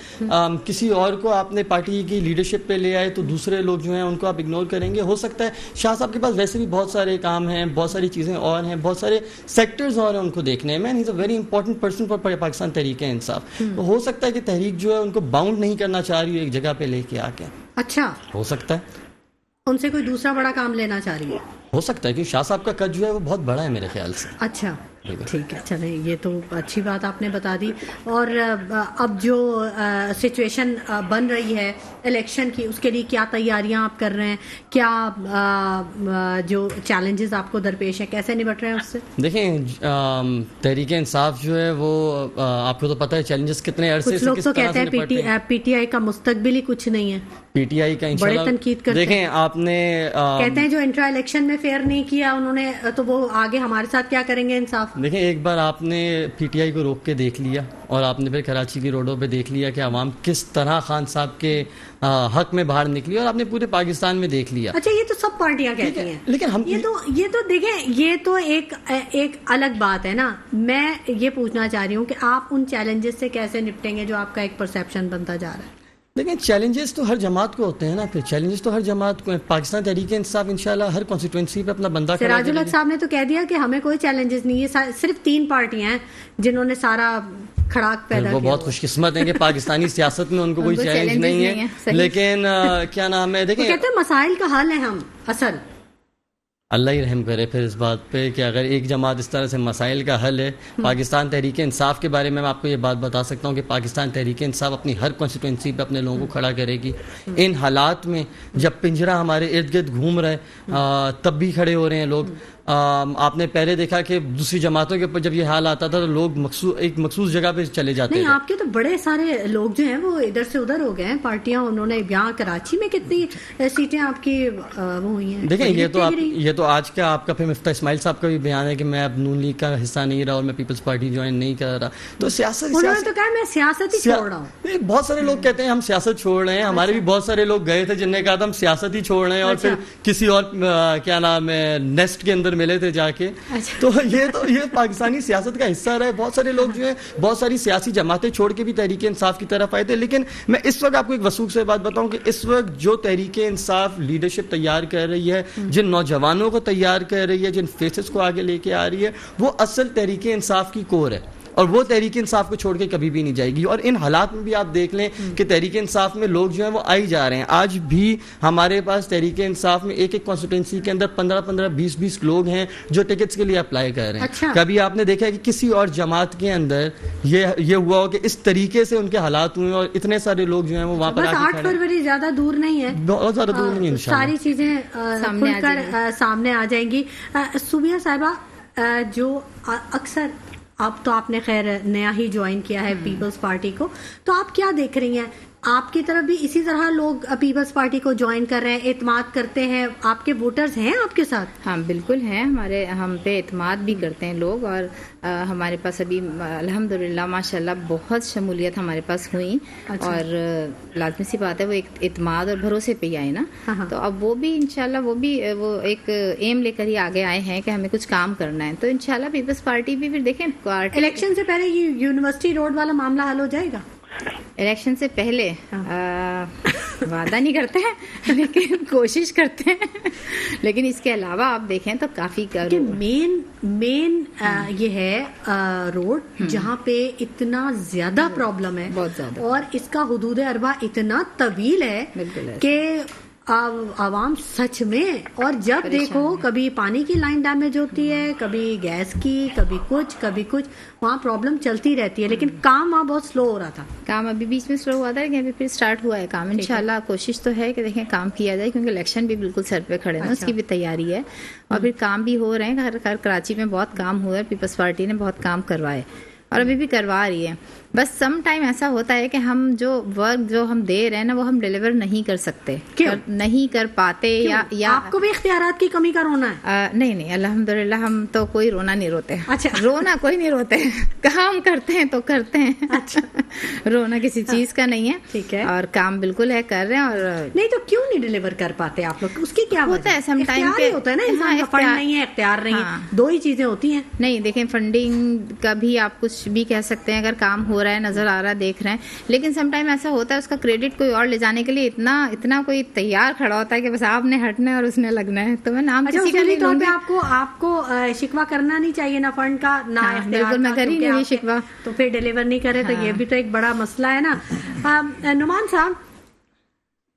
کسی اور کو آپ نے پارٹی کی لیڈرشپ پہ لے آئے تو دوسرے لوگ جو ہیں ان کو آپ اگنور کریں گے. ہو سکتا ہے شاہ صاحب کے پاس ویسے بھی بہت سارے کام ہیں، بہت ساری چیزیں اور ہیں، بہت سارے سیکٹرز اور ہیں ان کو دیکھنے میں. Is a very important person for Pakistan Tehreek Insaf. تو ہو سکتا ہے کہ تحریک جو ہے ان کو باؤنڈ نہیں کرنا چاہ رہی ہو ایک جگہ پہ لے کے آ کے. اچھا، ہو سکتا ہے ان سے کوئی دوسرا بڑا کام لینا چاہ رہی ہے. ہو سکتا ہے کہ شاہ صاحب کا قد جو ہے وہ بہت بڑا ہے میرے خیال سے. اچھا ٹھیک ہے، چلیں یہ تو اچھی بات آپ نے بتا دی. اور اب جو سچویشن بن رہی ہے الیکشن کی، اس کے لیے کیا تیاریاں آپ کر رہے ہیں، کیا جو چیلنجز آپ کو درپیش ہیں کیسے نبٹ رہے ہیں اس سے؟ دیکھیں تحریک انصاف جو ہے وہ آپ کو تو پتہ ہے چیلنجز کتنے عرصے سے. کچھ لوگ تو کہتے ہیں پی ٹی آئی کا مستقبل ہی کچھ نہیں ہے. پی ٹی آئی کا بڑے تنقید کرتے ہیں. دیکھیں آپ نے کہتے ہیں جو انٹرا الیکشن میں فیئر نہیں کیا انہوں نے تو وہ آگے ہمارے ساتھ کیا کریں گے انصاف. دیکھیں ایک بار آپ نے پی ٹی آئی کو روک کے دیکھ لیا اور آپ نے پھر کراچی کی روڈوں پہ دیکھ لیا کہ عوام کس طرح خان صاحب کے حق میں باہر نکلی اور آپ نے پورے پاکستان میں دیکھ لیا. اچھا، یہ تو سب پارٹیاں کہتی ہیں لیکن ہم یہ تو دیکھیں یہ تو ایک الگ بات ہے نا. میں یہ پوچھنا چاہ رہی ہوں کہ آپ ان چیلنجز سے کیسے نپٹیں گے جو آپ کا ایک پرسیپشن بنتا جا رہا ہے. لیکن چیلنجز تو ہر جماعت کو ہوتے ہیں نا. پھر چیلنجز تو ہر جماعت کو ہیں. پاکستان تحریک انصاف انشاءاللہ ہر کانسٹیٹوئنسی پہ اپنا بندہ کھڑا کرے گی. سراج الحق صاحب نے تو کہہ دیا کہ ہمیں کوئی چیلنجز نہیں ہے، صرف 3 پارٹیاں ہیں جنہوں نے سارا کھڑاک پیدا کیا. وہ بہت خوش قسمت ہیں کہ پاکستانی سیاست میں ان کو کوئی چیلنج نہیں ہے. لیکن کیا نام ہے، دیکھیں کہتے ہیں مسائل کا حل ہے ہم اصل. اللہ ہی رحم کرے پھر اس بات پہ کہ اگر ایک جماعت اس طرح سے مسائل کا حل ہے. پاکستان تحریک انصاف کے بارے میں آپ کو یہ بات بتا سکتا ہوں کہ پاکستان تحریک انصاف اپنی ہر کانسٹیٹوئنسی پہ اپنے لوگوں کو کھڑا کرے گی. ان حالات میں جب پنجرہ ہمارے ارد گرد گھوم رہا ہے تب بھی کھڑے ہو رہے ہیں لوگ. آپ نے پہلے دیکھا کہ دوسری جماعتوں کے اوپر جب یہ حال آتا تھا تو لوگ ایک مخصوص جگہ پہ چلے جاتے نہیں تھے. آپ کے تو بڑے سارے لوگ جو ہیں وہ ادھر سے ادھر ہو گئے ہیں پارٹیاں, انہوں نے یہاں کراچی میں کتنی سیٹیں آپ کی وہ ہوئی ہیں. دیکھیں یہ تو آج کا آپ کا پھر مفتاح اسماعیل صاحب کا بھی بیان ہے کہ میں اب نون لیگ کا حصہ نہیں رہا اور میں پیپلز پارٹی جوائن نہیں کر رہا. تو انہوں نے تو کہا میں سیاست ہی چھوڑ رہا ہوں. بہت سارے لوگ کہتے ہیں ہم سیاست چھوڑ رہے ہیں, ہمارے بھی بہت سارے لوگ گئے تھے جن نے کہا تھا ہم سیاست ہی چھوڑ رہے ہیں اور پھر کسی اور کیا نام ہے نیسٹ کے اندر ملے تھے جا کے. تو یہ پاکستانی سیاست کا حصہ رہا ہے. بہت سارے لوگ جو ہیں بہت ساری سیاسی جماعتیں چھوڑ کے بھی تحریک انصاف کی طرف آئے تھے. لیکن میں اس وقت آپ کو ایک وثوق سے بات بتاؤں کہ اس وقت جو تحریک انصاف لیڈرشپ تیار کر رہی ہے, جن نوجوانوں کو تیار کر رہی ہے, جن فیسز کو آگے لے کے آ رہی ہے, وہ اصل تحریک انصاف کی کور ہے اور وہ تحریک انصاف کو چھوڑ کے کبھی بھی نہیں جائے گی. اور ان حالات میں بھی آپ دیکھ لیں کہ تحریک انصاف میں لوگ جو ہیں وہ آئی جا رہے ہیں. آج بھی ہمارے پاس تحریک انصاف میں ایک کانسٹیٹوئنسی کے اندر 15 20 لوگ ہیں جو ٹکٹس کے لیے اپلائی کر رہے ہیں. کبھی آپ نے دیکھا ہے کہ کسی اور جماعت کے اندر یہ ہوا ہو کہ اس طریقے سے ان کے حالات ہوئے اور اتنے سارے لوگ جو ہیں وہ وہاں پر 8 فروری زیادہ دور نہیں ہے, بہت زیادہ دور نہیں ہے, ساری چیزیں سامنے آ جائیں گی. صوبیہ صاحبہ جو اکثر اب تو آپ نے خیر نیا ہی جوائن کیا ہے پیپلز پارٹی کو, تو آپ کیا دیکھ رہی ہیں آپ کی طرف بھی اسی طرح لوگ پیپلز پارٹی کو جوائن کر رہے ہیں, اعتماد کرتے ہیں, آپ کے ووٹرز ہیں آپ کے ساتھ؟ ہاں بالکل ہیں, ہم پہ اعتماد بھی کرتے ہیں لوگ, اور ہمارے پاس ابھی الحمدللہ ماشاءاللہ بہت شمولیت ہمارے پاس ہوئی. اور لازمی سی بات ہے وہ ایک اعتماد اور بھروسے پہ ہی آئے نا, تو اب وہ بھی انشاءاللہ وہ ایک ایم لے کر ہی آگے آئے ہیں کہ ہمیں کچھ کام کرنا ہے. تو انشاءاللہ پیپلز پارٹی بھی پھر دیکھیں الیکشن سے پہلے یہ یونیورسٹی روڈ والا معاملہ حل ہو جائے گا. الیکشن سے پہلے وعدہ نہیں کرتے ہیں لیکن کوشش کرتے ہیں. لیکن اس کے علاوہ آپ دیکھیں تو کافی مین یہ ہے روڈ جہاں پہ اتنا زیادہ پرابلم ہے, بہت زیادہ, اور اس کا حدود اربا اتنا طویل ہے کہ عوام سچ میں, اور جب دیکھو کبھی پانی کی لائن ڈیمیج ہوتی ہے, کبھی گیس کی, کبھی کچھ وہاں پرابلم چلتی رہتی ہے. لیکن کام وہاں بہت سلو ہو رہا تھا, کام ابھی بیچ میں سلو ہوا تھا لیکن ابھی پھر سٹارٹ ہوا ہے کام. انشاءاللہ کوشش تو ہے کہ دیکھیں کام کیا جائے, کیونکہ الیکشن بھی بالکل سر پہ کھڑے ہیں, اس کی بھی تیاری ہے, اور پھر کام بھی ہو رہے ہیں. ہر کراچی میں بہت کام ہوا ہے, پیپلز پارٹی نے بہت کام کروائے اور ابھی بھی کروا رہی ہے. بس سم ٹائم ایسا ہوتا ہے کہ ہم جو ورک جو ہم دے رہے ہیں نا وہ ہم ڈیلیور نہیں کر سکتے, نہیں کر پاتے, یا آپ کو بھی اختیارات کی کمی کا رونا ہے؟ نہیں الحمدللہ ہم تو کوئی رونا نہیں روتے. اچھا, رونا کوئی نہیں روتے, کام کرتے ہیں تو کرتے ہیں. اچھا, رونا کسی چیز کا نہیں ہے. ٹھیک ہے, اور کام بالکل ہے کر رہے ہیں. اور نہیں تو کیوں نہیں ڈیلیور کر پاتے آپ لوگ, اس کی کیا ہوتا ہے سم ٹائم ہوتا ہے نا, انسان کا فنڈ نہیں ہے, اختیار نہیں ہے, دو ہی چیزیں ہوتی ہیں. نہیں دیکھیں فنڈنگ کا بھی آپ کچھ بھی کہہ سکتے ہیں, اگر کام ہو رہا ہے, نظر آ رہا ہے, دیکھ رہے ہیں, لیکن سم ٹائم ایسا ہوتا ہے اس کا کریڈٹ کوئی اور لے جانے کے لیے اتنا کوئی تیار کھڑا ہوتا ہے کہ بس آپ نے ہٹنا ہے اور اس نے لگنا ہے. تو میں نام کسی کا نہیں لوں گی. آپ کو شکوہ کرنا نہیں چاہیے نہ فنڈ کا نہ اختیار. بالکل میں کر ہی نہیں شکوہ, تو پھر ڈیلیور نہیں کرے تو یہ بھی تو ایک بڑا مسئلہ ہے نا.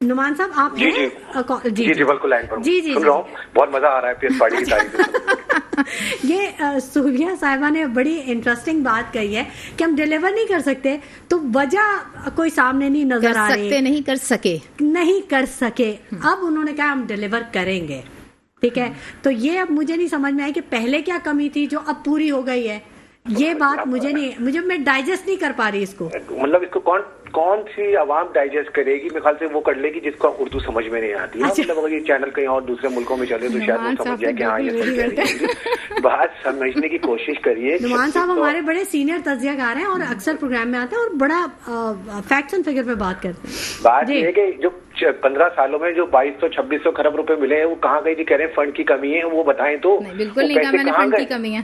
نعمان صاحب آپ ہیں؟ جی بالکل لائن پر جی بہت مزہ آ رہا ہے پیپلز پارٹی کی تعریف. یہ صوبیہ صاحبہ نے بڑی انٹرسٹنگ بات کہی ہے کہ ہم ڈیلیور نہیں کر سکتے, تو وجہ کوئی سامنے نہیں نظر آ رہی, نہیں کر سکے. اب انہوں نے کہا ہم ڈیلیور کریں گے. ٹھیک ہے, تو یہ اب مجھے نہیں سمجھ میں آئی کہ پہلے کیا کمی تھی جو اب پوری ہو گئی ہے. یہ بات میں ڈائجسٹ نہیں کر پا رہی اس کو. مطلب اس کو کون سی عوام ڈائجسٹ کرے گی؟ میرے خیال سے وہ کر لے گی جس کو اردو سمجھ میں نہیں آتی ہے. مطلب اگر یہ چینل کہیں اور دوسرے ملکوں میں چلے تو شاید وہ سمجھ جائے کہ ہاں یہ بات سمجھنے کی کوشش کریے. نعمان صاحب ہمارے بڑے سینئر تجزیہ کار ہیں اور اکثر پروگرام میں آتے ہیں اور بڑا فیکٹس اینڈ فگر پہ بات کرتے ہیں. بات یہ ہے کہ جو 15 سالوں میں جو 2200-2600 کھرب روپے ملے ہیں وہ کہاں گئی؟ جی کہہ رہے ہیں فنڈ کی کمی ہے, وہ بتائیں تو. بالکل نہیں کہا میں نے فنڈ کی کمی ہے.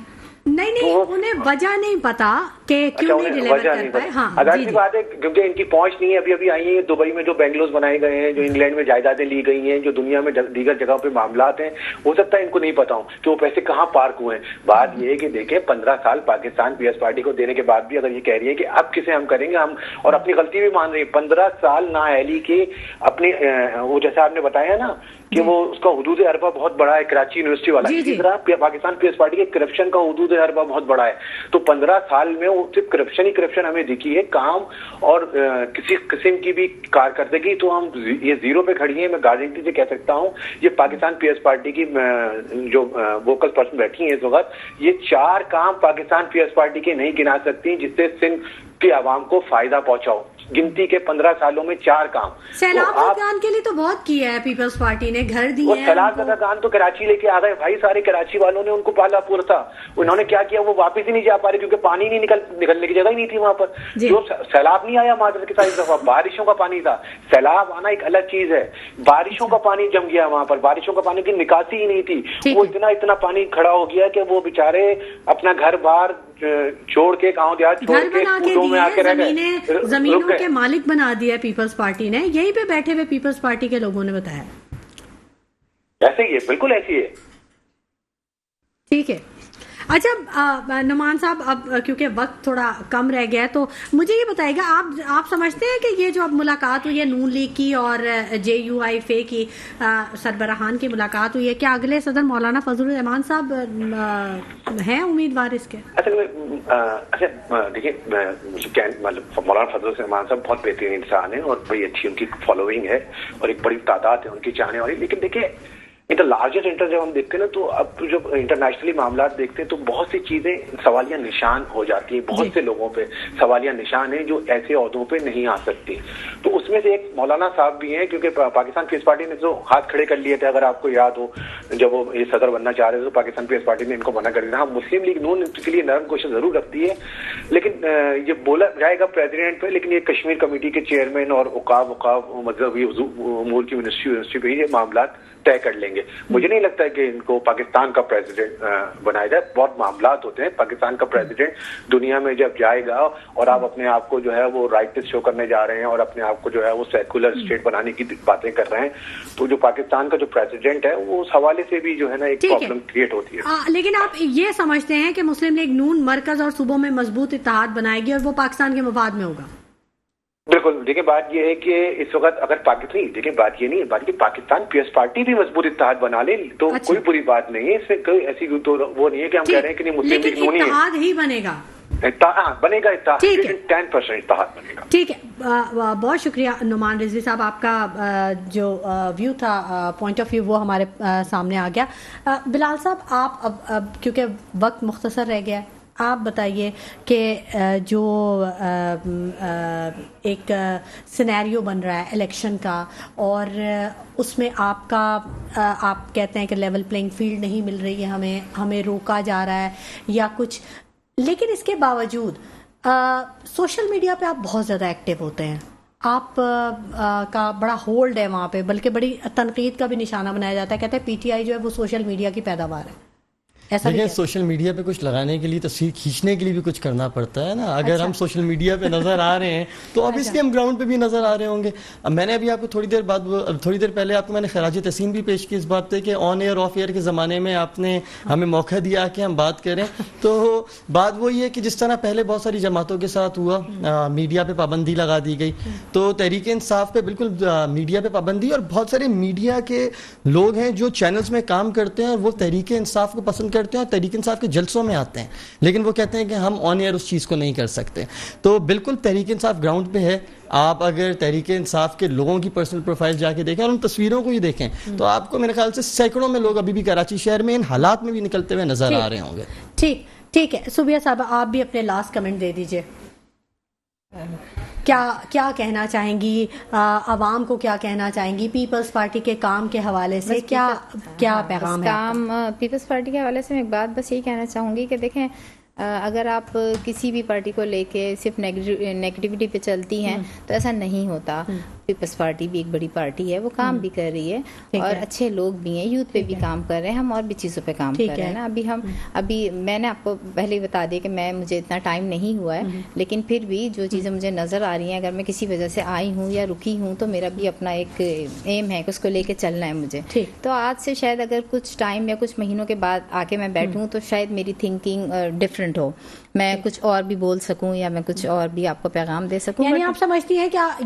نہیں انہیں وجہ نہیں پتا کہ کیوں نہیں ڈیلیور کر پائے. ہاں ظاہر سی بات ہے کیونکہ ان کی پہنچ نہیں ہے. ابھی آئی ہیں دبئی میں جو بینگلورز بنائے گئے ہیں, جو انگلینڈ میں جائیدادیں لی گئی ہیں, جو دنیا میں دیگر جگہوں پہ معاملات ہیں, ہو سکتا ہے ان کو نہیں پتا ہوں کہ وہ پیسے کہاں پارک ہوئے ہیں. بات یہ ہے کہ دیکھیں 15 سال پاکستان پیپلز پارٹی کو دینے کے بعد بھی اگر یہ کہہ رہی ہے کہ اب کسے ہم کریں گے, ہم اور اپنی غلطی بھی مان رہی ہے. 15 سال نااہلی کی اپنی وہ جیسا آپ نے بتایا نا کہ وہ اس کا حدود اربا بہت بڑا ہے, کراچی یونیورسٹی والا. اسی طرح پاکستان پیپلز پارٹی کے کرپشن کا حدود اربا بہت بڑا ہے. تو 15 سال میں صرف کرپشن ہی کرپشن ہمیں دکھی ہے. کام اور کسی قسم کی بھی کارکردگی تو ہم یہ زیرو پہ کھڑی ہیں. میں گارنٹی سے کہہ سکتا ہوں یہ پاکستان پیپلز پارٹی کی جو ووکل پرسن بیٹھی ہیں اس وقت, یہ 4 کام پاکستان پیپلز پارٹی کے نہیں گنا سکتی جس سے سندھ کی عوام کو فائدہ پہنچاؤ. گنتی کے 15 سالوں میں 4 کام. سیلاب زدگان کے لیے تو بہت کیا ہے پیپلز پارٹی نے, گھر دیے ہیں. سیلاب زدگان تو کراچی لے کے آ گئے بھائی, سارے کراچی والوں نے ان کو پالا پورا تھا. انہوں نے کیا کیا, وہ واپس ہی نہیں جا پا رہے کیونکہ پانی نہیں نکلنے کی جگہ ہی نہیں تھی وہاں پر. جو سیلاب نہیں آیا معذرت کے ساتھ اس دفعہ, بارشوں کا پانی تھا. سیلاب آنا ایک الگ چیز ہے, بارشوں کا پانی جم گیا وہاں پر, بارشوں کا پانی کی نکاسی ہی نہیں تھی. وہ اتنا پانی کھڑا ہو گیا کہ وہ بےچارے اپنا گھر بار چھوڑ کے گاؤں دیہات چھوڑ کے اسکولوں میں آ کے رہ گئے. زمینوں کے مالک بنا دیا پیپلز پارٹی نے, یہیں پہ بیٹھے ہوئے پیپلز پارٹی کے لوگوں نے بتایا. ایسے ہی ہے, بالکل ایسی ہے. ٹھیک ہے. اچھا نعمان صاحب, اب کیونکہ وقت تھوڑا کم رہ گیا ہے تو مجھے یہ بتائے گا, آپ سمجھتے ہیں کہ یہ جو اب ملاقات ہوئی ہے نون لیگ کی اور JUIF کی سربراہان کی ملاقات ہوئی ہے, کیا اگلے صدر مولانا فضل الرحمان صاحب ہیں امیدوار اس کے؟ اچھا دیکھیے, مولانا فضل الرحمان صاحب بہت بہترین انسان ہیں اور بڑی اچھی ان کی فالوئنگ ہے اور ایک بڑی تعداد ہے ان کی چاہنے والی. لیکن دیکھیے لارجسٹ انٹر جب ہم دیکھتے ہیں نا, تو اب جب انٹرنیشنلی معاملات دیکھتے ہیں تو بہت سی چیزیں سوالیہ نشان ہو جاتی ہیں. بہت سے لوگوں پہ سوالیہ نشان ہیں جو ایسے عہدوں پہ نہیں آ سکتی. تو اس میں سے ایک مولانا صاحب بھی ہیں, کیونکہ پاکستان پیپلز پارٹی نے جو ہاتھ کھڑے کر لیے تھے, اگر آپ کو یاد ہو, جب وہ یہ صدر بننا چاہ رہے تھے تو پاکستان پیپلز پارٹی نے ان کو منع کر دیا. ہاں, مسلم لیگ نون کے لیے نرم کوشش ضرور رکھتی ہے, لیکن یہ بولا جائے گا پریزیڈنٹ پہ, لیکن یہ کشمیر کمیٹی کے چیئرمین اور اوقاف مذہبی امور کی منسٹری پہ یہ معاملات طے کر لیں گے. مجھے نہیں لگتا ہے کہ ان کو پاکستان کا پریزیڈنٹ بنایا جائے. بہت معاملات ہوتے ہیں. پاکستان کا پریزیڈنٹ دنیا میں جب جائے گا اور آپ اپنے آپ کو جو ہے وہ رائٹس شو کرنے جا رہے ہیں اور اپنے آپ کو جو ہے وہ سیکولر اسٹیٹ بنانے کی باتیں کر رہے ہیں, تو جو پاکستان کا جو پریزیڈنٹ ہے وہ اس حوالے سے بھی جو ہے نا ایک پرابلم کریٹ ہوتی ہے. لیکن آپ یہ سمجھتے ہیں کہ مسلم لیگ نون مرکز اور صوبوں میں مضبوط اتحاد بنائے گی اور وہ پاکستان کے مفاد میں ہوگا؟ بالکل. دیکھیں بات یہ ہے کہ اس وقت اگر پاکستان, دیکھیں بات یہ نہیں ہے, بات کہ پاکستان پیپلز پارٹی بھی مضبوط اتحاد بنا لے تو کوئی بری بات نہیں ہے. اس میں کوئی ایسی تو وہ نہیں ہے کہ ہم کہہ رہے ہیں کہ نہیں مسلم لیگ نون اتحاد ہی بنے گا. بنے گا اتحاد, 10% اتحاد بنے گا. ٹھیک ہے, بہت شکریہ نعمان رضوی صاحب, آپ کا جو ویو تھا, پوائنٹ آف ویو, وہ ہمارے سامنے آ گیا. بلال صاحب, آپ اب کیونکہ وقت مختصر رہ گیا ہے, آپ بتائیے کہ جو ایک سینیریو بن رہا ہے الیکشن کا, اور اس میں آپ کہتے ہیں کہ لیول پلینگ فیلڈ نہیں مل رہی ہے, ہمیں روکا جا رہا ہے یا کچھ, لیکن اس کے باوجود سوشل میڈیا پہ آپ بہت زیادہ ایکٹیو ہوتے ہیں, آپ کا بڑا ہولڈ ہے وہاں پہ, بلکہ بڑی تنقید کا بھی نشانہ بنایا جاتا ہے. کہتے ہیں PTI جو ہے وہ سوشل میڈیا کی پیداوار ہے. دیکھیں, سوشل میڈیا پہ کچھ لگانے کے لیے, تصویر کھینچنے کے لیے بھی کچھ کرنا پڑتا ہے نا. اگر ہم سوشل میڈیا پہ نظر آ رہے ہیں تو obviously ہم گراؤنڈ پہ بھی نظر آ رہے ہوں گے. اب میں نے ابھی آپ کو تھوڑی دیر پہلے آپ کو میں نے خراج تحسین بھی پیش کی اس بات پہ کہ آن ایئر آف ایئر کے زمانے میں آپ نے ہمیں موقع دیا کہ ہم بات کریں. تو بات وہی ہے کہ جس طرح پہلے بہت ساری جماعتوں کے ساتھ ہوا, میڈیا پہ پابندی لگا دی گئی, تو تحریک انصاف پہ بالکل میڈیا پہ پابندی, اور بہت سارے میڈیا کے لوگ ہیں جو چینلز میں کام کرتے ہیں اور وہ تحریک انصاف کو پسند کرتے ہیں اور تحریک انصاف کے جلسوں میں آتے ہیں, لیکن وہ کہتے ہیں کہ ہم آن ایئر اس چیز کو نہیں کر سکتے. تو بالکل تحریک انصاف گراؤنڈ پہ ہے. آپ اگر تحریک انصاف کے لوگوں کی پرسنل پروفائل جا کے دیکھیں اور ان تصویروں کو ہی دیکھیں تو آپ کو میرے خیال سے سینکڑوں میں لوگ ابھی بھی کراچی شہر میں ان حالات میں بھی نکلتے ہوئے نظر آ رہے ہوں گے. ٹھیک ہے. صوبیہ صاحب, آپ بھی اپنے لاسٹ کمنٹ دے دیجئے. کیا کہنا چاہیں گی عوام کو, کیا کہنا چاہیں گی پیپلز پارٹی کے کام کے حوالے سے, کیا پیغام ہے؟ کام پیپلز پارٹی کے حوالے سے میں ایک بات بس یہی کہنا چاہوں گی کہ دیکھیں, اگر آپ کسی بھی پارٹی کو لے کے صرف نیگیٹیوٹی پہ چلتی ہیں تو ایسا نہیں ہوتا. پیپلز پارٹی بھی ایک بڑی پارٹی ہے, وہ کام بھی کر رہی ہے اور اچھے لوگ بھی ہیں, یوتھ پہ بھی کام کر رہے ہیں, ہم اور بھی چیزوں پہ کام کر رہے ہیں نا. ابھی میں نے آپ کو پہلے بتا دیا کہ مجھے اتنا ٹائم نہیں ہوا ہے, لیکن پھر بھی جو چیزیں مجھے نظر آ رہی ہیں, اگر میں کسی وجہ سے آئی ہوں یا رکی ہوں تو میرا بھی اپنا ایک ایم ہے کہ اس کو لے کے چلنا ہے مجھے. تو آج سے شاید اگر کچھ ٹائم یا کچھ مہینوں کے بعد آ کے میں بیٹھوں تو شاید میری تھنکنگ ڈفرینٹ ہو, میں کچھ اور بھی بول سکوں یا میں کچھ اور بھی آپ کو پیغام دے سکوں. یعنی آپ سمجھتی ہیں کہ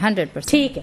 100%।